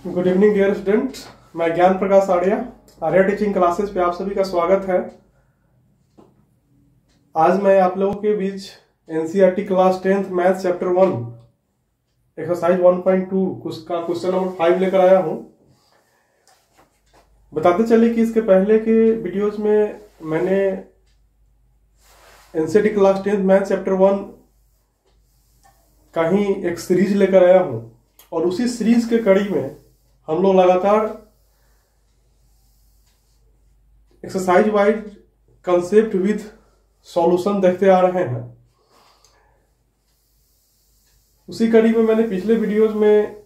Good evening dear student, मैं ज्ञान प्रकाश Arya teaching classes पे आप सभी का स्वागत है। आज मैं आप लोगों के बीच NCERT class 10th math chapter 1 exercise 1.2 का क्वेश्चन नंबर 5 लेकर आया हूं। बताते चले कि इसके पहले के वीडियोज में मैंने NCERT class 10th math chapter 1 का ही एक सीरीज लेकर आया हूं और उसी सीरीज के कड़ी में हम लोग लगातार exercise wise concept with solution देखते आ रहे हैं। उसी कड़ी में मैंने पिछले वीडियोज में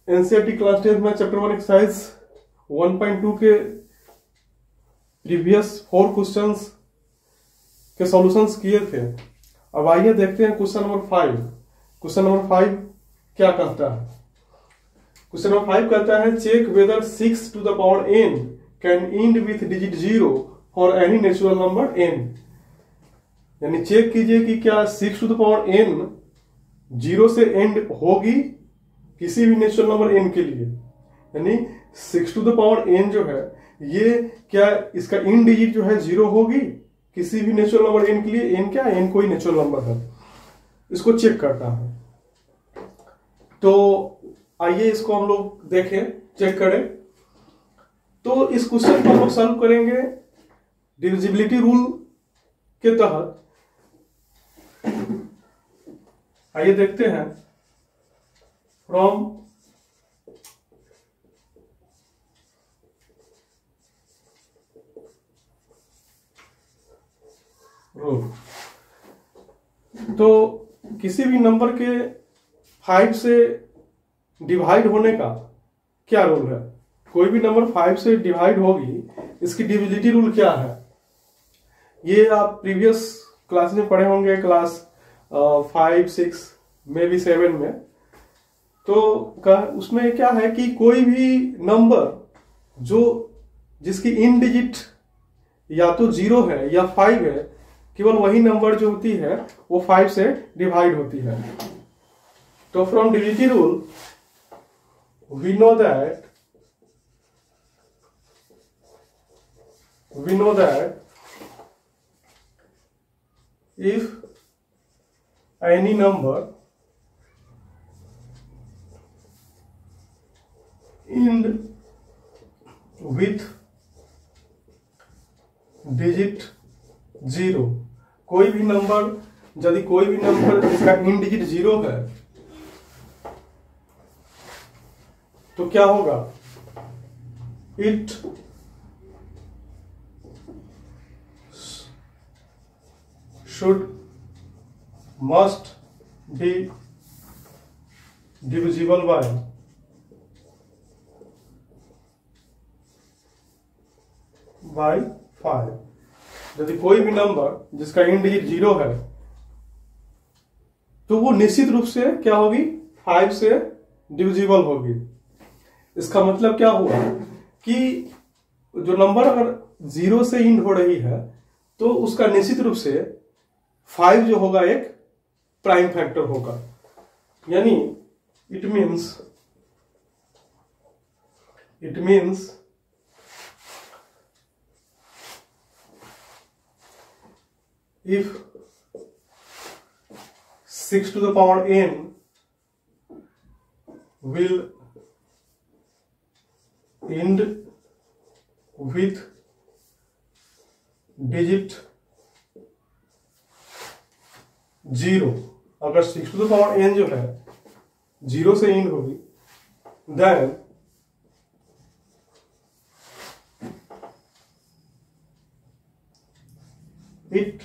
NCERT class 10th math chapter 1 exercise 1.2 के प्रीवियस 4 क्वेश्चंस के सॉल्यूशंस किए थे। अब आइए देखते हैं क्वेश्चन नंबर 5। क्वेश्चन नंबर 5 क्या कहता है? क्वेश्चन नंबर 5 कहता है check whether 6 to the power n can end with digit 0 for any natural number n। यानी चेक कीजिए कि क्या 6 to the power n 0 से एंड होगी किसी भी नेचुरल नंबर n के लिए। यानी 6 to the power n जो है ये क्या इसका इन डिजिट जो है 0 होगी किसी भी नेचुरल नंबर n के लिए। n क्या है? n कोई नेचुरल नंबर है, इसको चेक करता है। तो आइए इसको हम लोग देखें, चेक करें। तो इस क्वेश्चन को हम लोग सॉल्व करेंगे डिविजिबिलिटी रूल के तहत। आइए देखते हैं फ्रॉम रूल। तो किसी भी नंबर के 5 से डिवाइड होने का क्या रूल है? कोई भी नंबर 5 से डिवाइड होगी, इसकी डिविजिबिलिटी रूल क्या है? ये आप प्रीवियस क्लास में पढ़े होंगे, क्लास 5, 6 में भी 7 में। तो उसमें क्या है कि कोई भी नंबर जो जिसकी इन डिजिट या तो 0 है या 5 है, केवल वही नंबर जो होती है वो 5 से डिवाइड होती है। तो from divisibility rule we know that if any number end with digit 0, कोई भी नंबर यदि कोई भी नंबर जिसका इन डिजिट 0 है तो क्या होगा? It should must be divisible by 5। यदि कोई भी नंबर जिसका इन डिजिट 0 है तो वो निश्चित रूप से क्या होगी? 5 से डिविजिबल होगी। इसका मतलब क्या हुआ कि जो नंबर अगर 0 से इंड हो रही है तो उसका निश्चित रूप से 5 जो होगा एक प्राइम फैक्टर होगा। यानी it means if 6 to the power n will end with digit 0, अगर 6 to the power n जो है 0 से एंड होगी, then it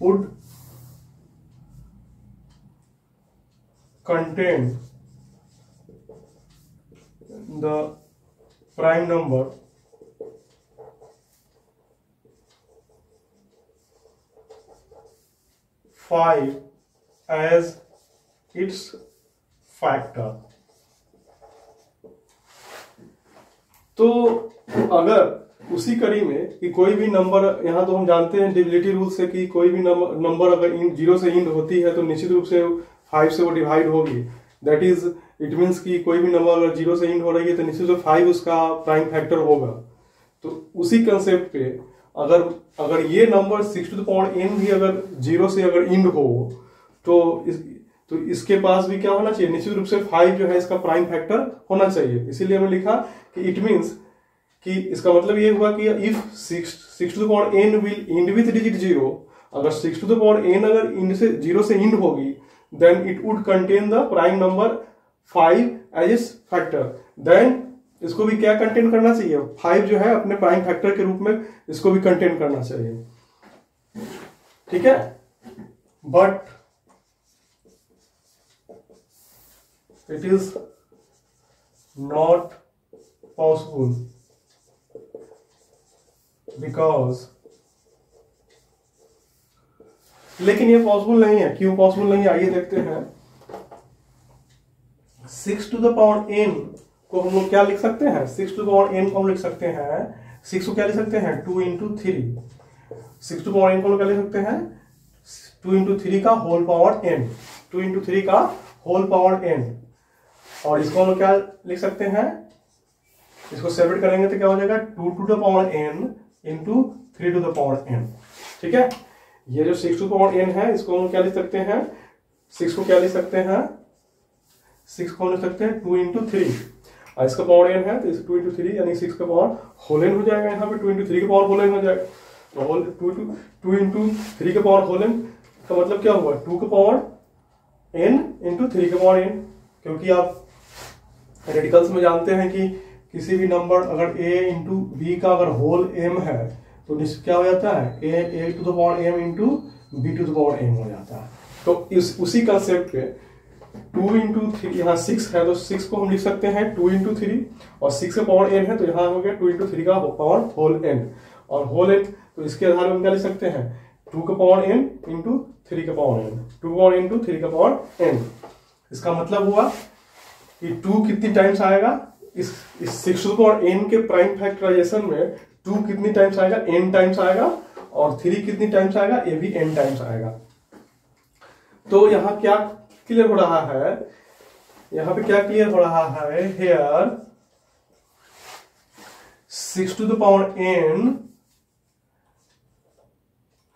would contain the prime number 5 as its factor। तो अगर उसी कड़ी में कि कोई भी नंबर, यहाँ तो हम जानते हैं डिविजिबिलिटी रूल से कि कोई भी नंबर अगर 0 से इंड होती है तो निश्चित रूप से 5 से वो डिवाइड होगी। दैट इज इट मीन्स कि कोई भी नंबर अगर 0 से इंड हो रही है तो निश्चित रूप से 5 उसका प्राइम फैक्टर होगा। तो उसी कंसेप्ट पे अगर ये number 6 to the power n भी अगर 0 से अगर इंड हो तो इसके पास भी क्या होना चाहिए, निश्चित रूप से 5 जो है इसका प्राइम फैक्टर होना चाहिए। इसीलिए हमने लिखा कि इट मीन्स कि इसका मतलब ये हुआ कि if 6 to the power n will end with digit 0, अगर 6 टू द पावर n अगर इंड से 0 से इंड होगी then it would contain the prime number 5 as its factor. Then इसको भी क्या कंटेन करना चाहिए, 5 जो है अपने प्राइम फैक्टर के रूप में इसको भी कंटेन करना चाहिए। ठीक है, but it is not possible because, लेकिन ये पॉसिबल नहीं है। क्यों पॉसिबल नहीं है, आइए देखते हैं। 6 टू द पावर n को हम लोग क्या लिख सकते हैं, 6 टू द पावर n को हम लिख सकते हैं, 6 को क्या लिख सकते हैं 2 इंटू 3। 6 टू पावर n को क्या लिख सकते हैं 2 इंटू 3 का होल पावर n, 2 इंटू 3 का होल पावर n। और इसको हम लोग क्या लिख सकते हैं, इसको सेपरेट करेंगे तो क्या हो जाएगा 2 to the power n into 3 to the power n। ठीक है, ये जो 6 टू द पावर n है इसको हम क्या लिख सकते हैं, 6 को क्या लिख सकते हैं, 6 को लिख सकते हैं 2 इंटू 3, और इसका पावर n है तो इस 2 इंटू 3 यानी 6 का पावर होल n हो जाएगा। यहाँ पे 2 इंटू 3 का पावर होल n हो जाएगा, तो 2 इंटू 3 का पावर होल n का मतलब क्या हुआ 2 का पावर n इंटू 3 का पावर n। क्योंकि आप रेडिकल्स में जानते हैं कि किसी भी नंबर अगर a इंटू बी का अगर होल m है तो क्या हो जाता है a to the power m into b to the power m हो जाता है। तो उसी कंसेप्ट पे 2 इंटू 3, यहाँ 6 है तो 6 को हम लिख सकते हैं 2 इंटू 3, और 6 का पावर n है तो यहाँ हो गया 2 इंटू 3 का पावर होल n, और होल n तो इसके आधार में क्या लिख सकते हैं 2 का पावर n इंटू 3 का पावर n, 2 पावर इंटू 3 का पावर n। इसका मतलब हुआ कि 2 कितनी टाइम्स आएगा इस 6 टू द पावर n के प्राइम फैक्टराइजेशन में 2 कितनी टाइम्स आएगा n टाइम्स आएगा, और 3 कितनी टाइम्स आएगा ये भी n टाइम्स आएगा। तो यहाँ क्या क्लियर हो रहा है, यहाँ पे क्या क्लियर हो रहा है, here 6 to the power n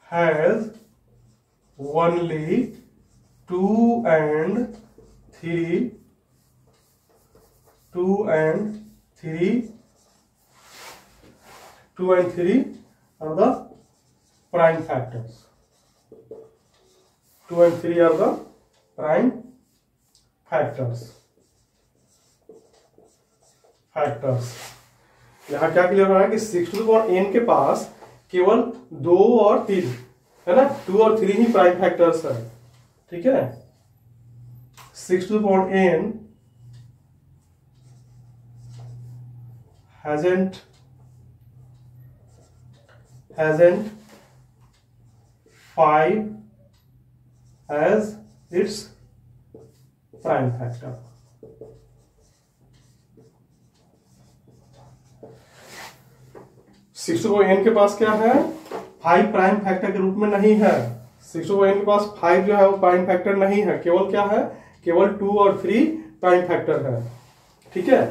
has only 2 and 3 are the prime factors. 2 and 3 are the prime factors. यहाँ क्या क्लियर हो रहा है कि 6 टू द पावर n के पास केवल 2 और 3 है ना, 2 और 3 ही प्राइम फैक्टर्स है। ठीक है, 6 to the power n hasn't 5 as its prime factor। Six to n के पास क्या है 5 प्राइम फैक्टर के रूप में नहीं है। 6 टू n के पास 5 जो है वो प्राइम फैक्टर नहीं है, केवल क्या है, केवल 2 और 3 प्राइम फैक्टर है। ठीक है,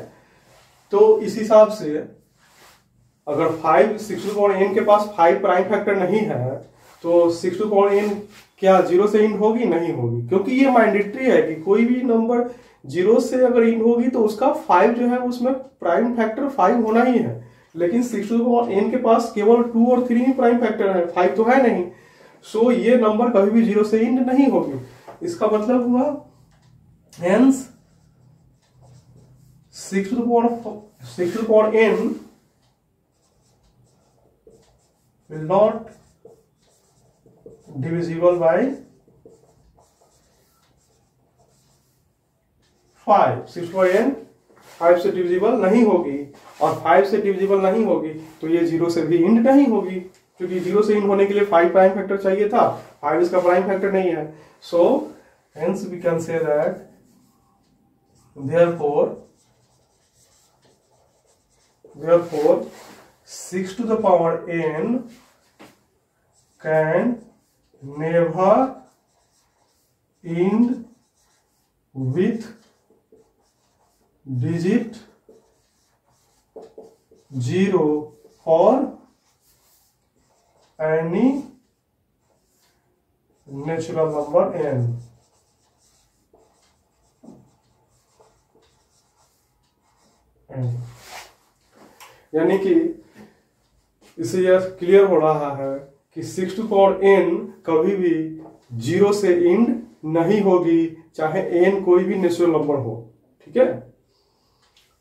तो इस हिसाब से अगर 6 टू पावर n के पास 5 प्राइम फैक्टर नहीं है तो 6 टू पावर n क्या 0 से इंड होगी, नहीं होगी, क्योंकि ये मैंडेटरी है कि कोई भी नंबर 0 से अगर इंड होगी तो उसका 5 जो है उसमें प्राइम फैक्टर 5 होना ही है। लेकिन 6 टू पावर n के पास केवल 2 और 3 ही प्राइम फैक्टर है, 5 तो है नहीं, सो ये नंबर कभी भी 0 से इंड नहीं होगी। इसका मतलब हुआ hence 6 to power n will not divisible by 5। 6 to power n 5 से डिविजिबल नहीं होगी, और 5 से डिविजिबल नहीं होगी तो ये 0 से भी इंड नहीं होगी, क्योंकि 0 से इंड होने के लिए 5 प्राइम फैक्टर चाहिए था, 5 इसका प्राइम फैक्टर नहीं है। So hence we can say that therefore 6 to the power n can never end with digit 0 for any natural number n। यानी कि इससे यह क्लियर हो रहा है कि 6 टू पावर n कभी भी 0 से इंड नहीं होगी, चाहे n कोई भी नेचुरल नंबर हो। ठीक है,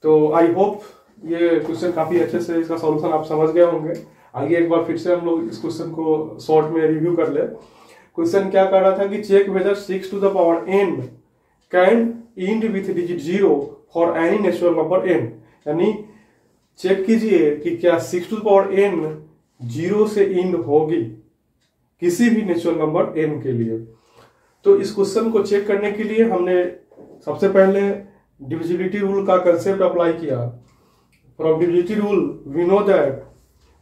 तो आई होप ये क्वेश्चन काफी अच्छे से इसका सॉल्यूशन आप समझ गए होंगे। आगे एक बार फिर से हम लोग इस क्वेश्चन को शॉर्ट में रिव्यू कर ले। क्वेश्चन क्या कर रहा था कि check whether 6 to the power n can end with digit 0 for any natural number n। यानी चेक कीजिए कि क्या 6 टू द पावर n 0 से इंड होगी किसी भी नेचुरल नंबर n के लिए। तो इस क्वेश्चन को चेक करने के लिए हमने सबसे पहले डिविजिबिलिटी रूल का कंसेप्ट अप्लाई किया। From divisibility rule we know that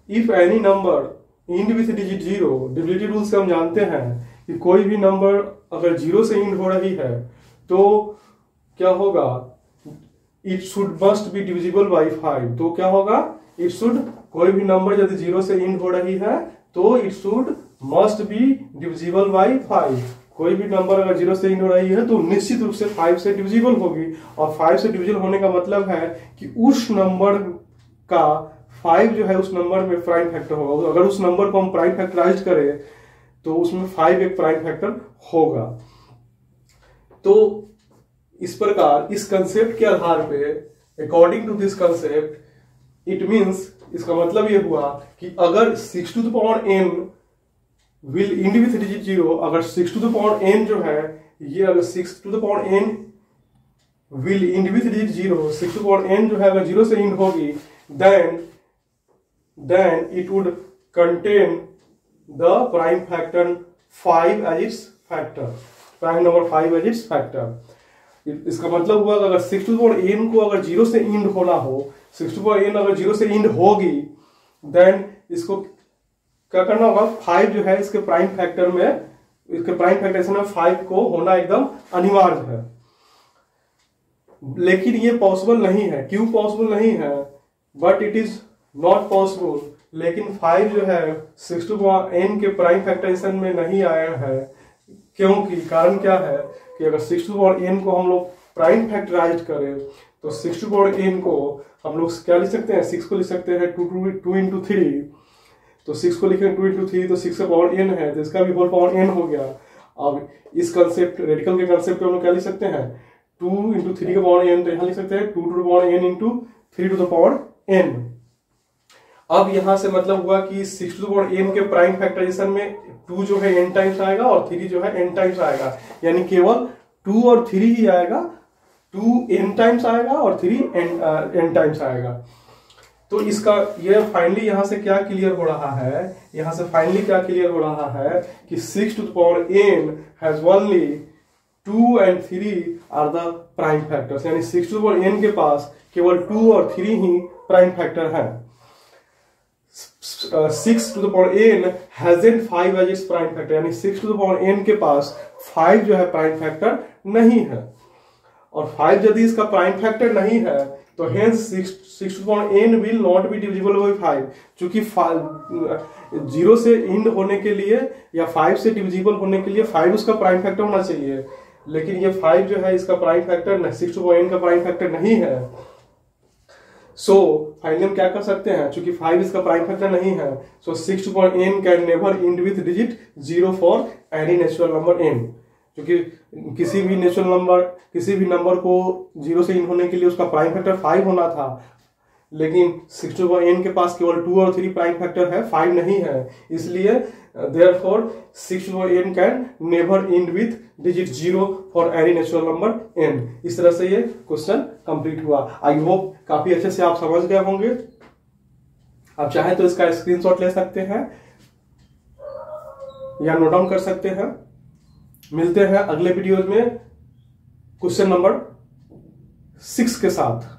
if any number end with digit 0, divisibility rule से हम जानते हैं कि कोई भी नंबर अगर 0 से इंड हो रही है तो क्या होगा, it should must be divisible by 5। तो क्या होगा, इट शुड, कोई भी नंबर यदि 0 से इंड हो रही है तो it should must be divisible by 5। कोई भी नंबर अगर 0 से इंड हो रही है तो निश्चित रूप से 5 से डिविजिबल होगी। और 5 से डिविजिबल होने का मतलब है कि उस नंबर का 5 जो है उस नंबर में प्राइम फैक्टर होगा। अगर उस नंबर को हम प्राइम फैक्टराइज करें तो उसमें 5 एक प्राइम फैक्टर होगा। तो इस प्रकार इस कंसेप्ट के आधार पे, according to this concept, it means, इसका मतलब ये हुआ कि अगर 6 to the power n will end with digit 0, अगर 6 टू द पावर n जो है ये, अगर 6 to the power n will end with digit 0, 6 to the power n जो है अगर 0 से इंड होगी, then it would contain the prime factor 5 as its factor, prime number 5 as its factor। इसका मतलब हुआ अगर 6 टू द पावर n को अगर 0 से इंड होना हो, 6 टू द पावर n अगर 0 से इंड होगी, देन इसको क्या करना होगा, 5 जो है इसके प्राइम फैक्टर में, इसके प्राइम फैक्टराइजेशन में 5 को होना एकदम अनिवार्य है। लेकिन ये पॉसिबल नहीं है। क्यों पॉसिबल नहीं है? But it is not possible. लेकिन 5 जो है 6 टू पावर n के प्राइम फैक्टराइजेशन में नहीं आया है। क्योंकि कारण क्या है कि अगर 6 टू पावर n को हम लोग प्राइम फैक्टराइज करें तो 6 टू पावर n को हम लोग क्या लिख सकते हैं, 6 को लिख सकते हैं 2 इंटू 3। तो 6 को लिखें 2 इंटू 3 तो 6 का पावर n है, तो इसका भी होल पावर n हो गया। अब इस कंसेप्ट, रेडिकल के कंसेप्ट पे हम लोग क्या लिख सकते हैं, 2 इंटू 3 का पावर n, तो यहां लिख सकते हैं 2 to the power n into 3 to the power n। अब यहां से मतलब हुआ कि 6 टू द पावर n के प्राइम फैक्टराइजेशन में 2 जो है n टाइम्स आएगा और 3 जो है n टाइम्स आएगा। यानी केवल 2 और 3 ही आएगा, 2 n टाइम्स आएगा और 3 n टाइम्स आएगा। तो इसका ये फाइनली यहां से क्या क्लियर हो रहा है, यहां से फाइनली क्या क्लियर हो रहा है कि 6 to the power n has only 2 and 3 are the prime factors. यानी 6 टू द पावर n के पास केवल 2 और 3 ही प्राइम फैक्टर है। 6 to the power n hasn't 5 as its prime factor. यानी 6 टू द पावर n के पास 5 जो है प्राइम फैक्टर नहीं है। और 5 यदि इसका प्राइम फैक्टर नहीं है तो hence 6 to the power n will not be divisible by 5। चूंकि 0 से इंड होने के लिए या 5 से डिविजिबल होने के लिए 5 उसका प्राइम फैक्टर होना चाहिए, लेकिन ये 5 जो है इसका prime factor 6 to power n का प्राइम फैक्टर नहीं है। सो फाइनली हम क्या कर सकते हैं, चूंकि 5 इसका प्राइम फैक्टर नहीं है, so 6 to power n can never end with digit 0 for any natural number n। क्योंकि किसी भी नंबर को 0 से इंड होने के लिए उसका प्राइम फैक्टर 5 होना था, लेकिन 6 टू पावर n के पास केवल 2 और 3 प्राइम फैक्टर है, 5 नहीं है। इसलिए therefore 6 to power n can never end with digit 0 for any natural number n। इस तरह से ये क्वेश्चन कंप्लीट हुआ। आई होप काफी अच्छे से आप समझ गए होंगे। आप चाहे तो इसका स्क्रीनशॉट ले सकते हैं या नोट डाउन कर सकते हैं। मिलते हैं अगले वीडियो में क्वेश्चन नंबर 6 के साथ।